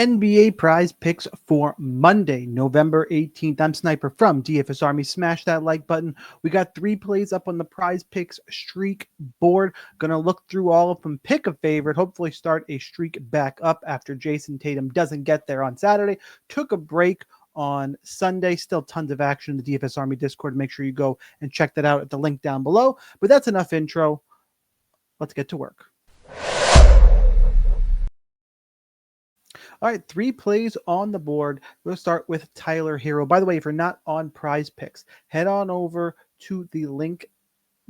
NBA prize picks for Monday, November 18th. I'm Sniper from DFS Army. Smash that like button. We got 3 plays up on the prize picks streak board. Gonna look through all of them, pick a favorite, hopefully start a streak back up after Jason Tatum doesn't get there on Saturday. Took a break on Sunday. Still tons of action in the DFS Army Discord. Make sure you go and check that out at the link down below. But that's enough intro. Let's get to work. All right, 3 plays on the board. We'll start with Tyler Herro. By the way, if you're not on Prize Picks, head on over to the link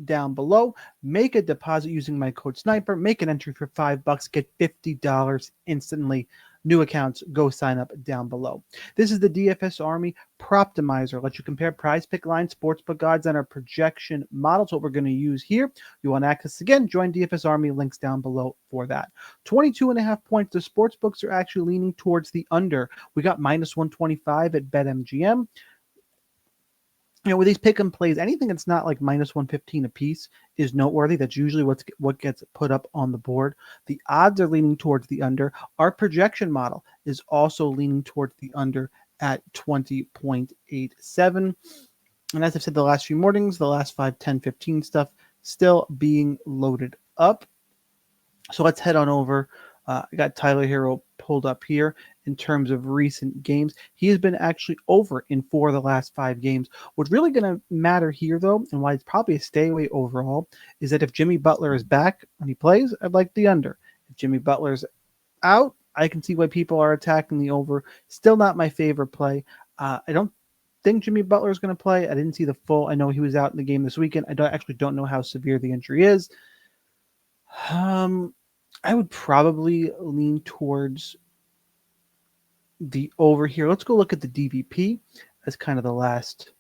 down below. Make a deposit using my code Sniper. Make an entry for $5. Get $50 instantly. New accounts, go sign up down below. This is the DFS Army Proptimizer. Let you compare prize pick lines, sportsbook odds, and our projection models. What we're going to use here. You want access again? Join DFS Army. Links down below for that. 22.5 points. The sportsbooks are actually leaning towards the under. We got minus 125 at BetMGM. With these pick and plays, anything that's not like minus 115 a piece is noteworthy. That's usually what gets put up on the board. The odds are leaning towards the under. Our projection model is also leaning towards the under at 20.87. And as I've said the last few mornings, the last 5, 10, 15 stuff still being loaded up. So let's head on over. I got Tyler Herro pulled up here in terms of recent games. He has been actually over in 4 of the last 5 games. What's really going to matter here, though, and why it's probably a stay away overall, is that if Jimmy Butler is back when he plays, I'd like the under. If Jimmy Butler's out, I can see why people are attacking the over. Still not my favorite play. I don't think Jimmy Butler is going to play. I didn't see the full. I know he was out in the game this weekend. I actually don't know how severe the injury is. I would probably lean towards the over here. Let's go look at the DVP as kind of the last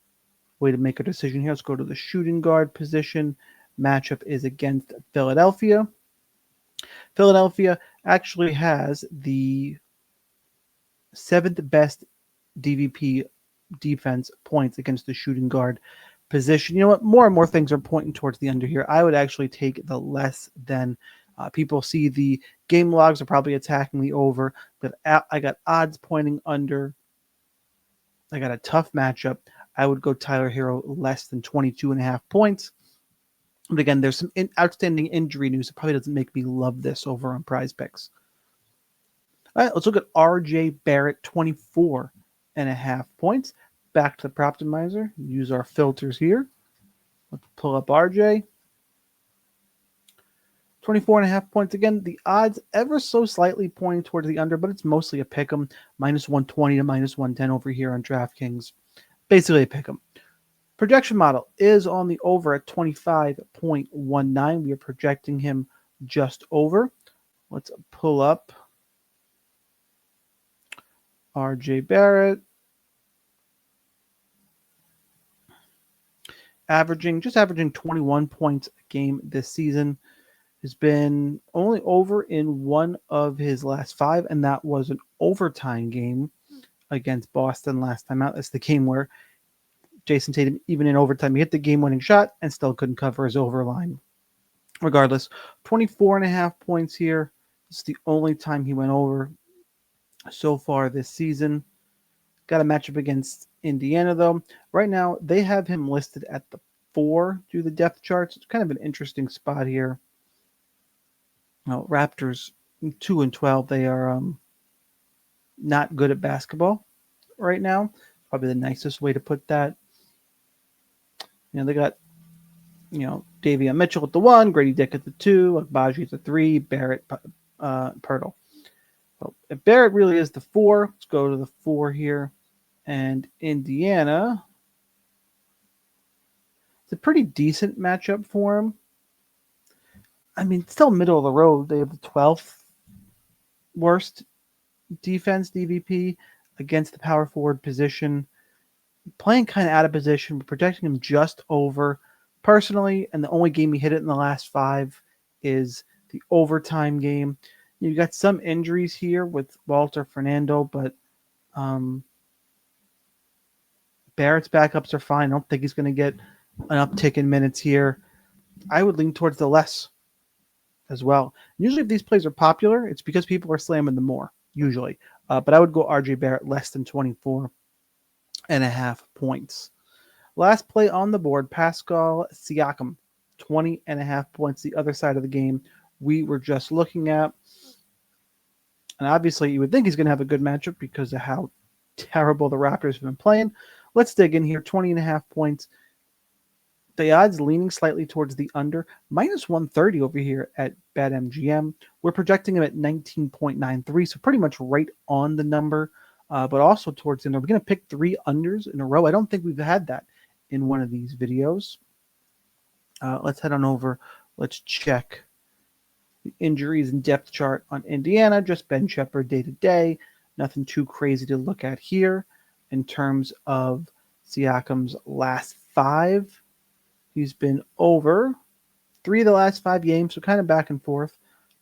way to make a decision here. Let's go to the shooting guard position. Matchup is against Philadelphia. Philadelphia actually has the 7th best DVP defense points against the shooting guard position. You know what? More and more things are pointing towards the under here. I would actually take the less than. People see the game logs are probably attacking the over, but I got odds pointing under. I got a tough matchup. I would go Tyler Herro less than 22.5 points. But again, there's some outstanding injury news. It probably doesn't make me love this over on Prize Picks. All right, let's look at RJ Barrett, 24.5 points. Back to the Proptimizer. Use our filters here. Let's pull up RJ. 24.5 points. Again, the odds ever so slightly pointing towards the under, but it's mostly a pick 'em. Minus 120 to minus 110 over here on DraftKings. Basically a pick 'em. Projection model is on the over at 25.19. We are projecting him just over. Let's pull up RJ Barrett. Averaging 21 points a game this season. Has been only over in 1 of his last 5, and that was an overtime game against Boston last time out. That's the game where Jason Tatum, even in overtime, he hit the game-winning shot and still couldn't cover his overline. Regardless, 24.5 points here. It's the only time he went over so far this season. Got a matchup against Indiana, though. Right now, they have him listed at the 4 due to the depth charts. It's kind of an interesting spot here. Raptors 2-12. They are not good at basketball right now. Probably the nicest way to put that. They got Davion Mitchell at the 1, Grady Dick at the 2, Agbaji at the 3, Barrett, Pirtle. Well, if Barrett really is the 4, let's go to the 4 here. And Indiana, it's a pretty decent matchup for him. I mean, still middle of the road. They have the 12th worst defense DVP against the power forward position. Playing kind of out of position, but protecting him just over. Personally, and the only game he hit it in the last 5 is the overtime game. You got some injuries here with Walter Fernando, but Barrett's backups are fine. I don't think he's going to get an uptick in minutes here. I would lean towards the less as well. Usually if these plays are popular, it's because people are slamming them more. usually. But I would go RJ Barrett less than 24.5 points. Last play on the board, Pascal Siakam, 20.5 points, the other side of the game we were just looking at. And obviously, you would think he's going to have a good matchup because of how terrible the Raptors have been playing. Let's dig in here. 20.5 points. The odds leaning slightly towards the under, minus 130 over here at BetMGM. We're projecting him at 19.93, so pretty much right on the number, but also towards the under. We're going to pick 3 unders in a row. I don't think we've had that in one of these videos. Let's head on over. Let's check the injuries and depth chart on Indiana. Just Ben Shepherd day to day. Nothing too crazy to look at here. In terms of Siakam's last 5, he's been over 3 of the last 5 games, so kind of back and forth.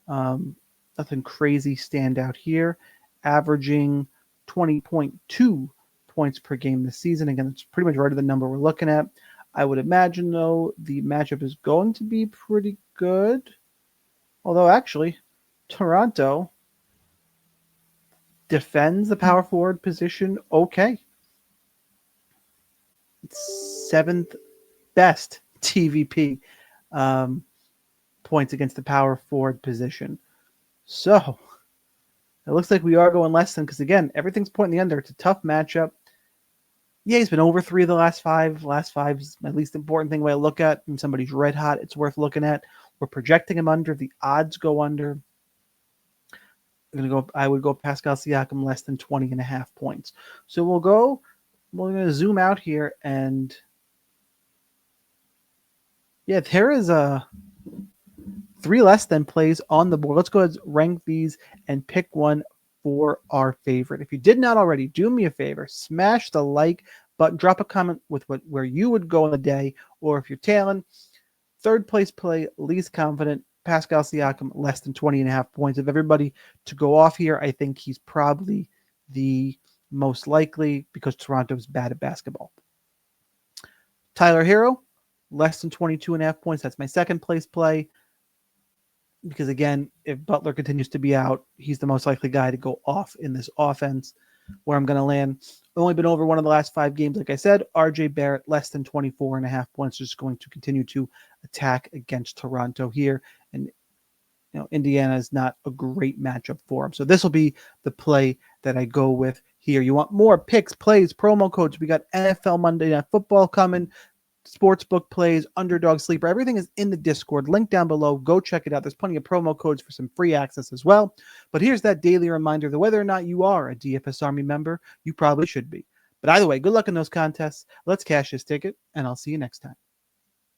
Nothing crazy stand out here. Averaging 20.2 points per game this season. Again, it's pretty much right at the number we're looking at. I would imagine, though, the matchup is going to be pretty good. Although, actually, Toronto defends the power forward position okay. It's 7th best TVP points against the power forward position. So, it looks like we are going less than, because, again, everything's pointing the under. It's a tough matchup. Yeah, he's been over 3 of the last 5. Last 5 is my least important thing I look at. When somebody's red hot, it's worth looking at. We're projecting him under. The odds go under. I would go Pascal Siakam less than 20.5 points. So we're going to zoom out here, and yeah, there is 3 less than plays on the board. Let's go ahead and rank these and pick one for our favorite. If you did not already, do me a favor, smash the like button, drop a comment with where you would go in the day, or if you're tailing, 3rd place play, least confident, Pascal Siakam, less than 20.5 points. Of everybody to go off here, I think he's probably the most likely because Toronto's bad at basketball. Tyler Herro, less than 22.5 points. That's my 2nd place play. Because, again, if Butler continues to be out, he's the most likely guy to go off in this offense. Where I'm going to land, only been over 1 of the last 5 games. Like I said, RJ Barrett, less than 24.5 points, just going to continue to attack against Toronto here. And, Indiana is not a great matchup for him. So this will be the play that I go with here. You want more picks, plays, promo codes? We got NFL Monday Night Football coming. Sportsbook plays, underdog sleeper, everything is in the Discord. Link down below. Go check it out. There's plenty of promo codes for some free access as well. But here's that daily reminder that whether or not you are a DFS Army member, you probably should be. But either way, good luck in those contests. Let's cash this ticket, and I'll see you next time.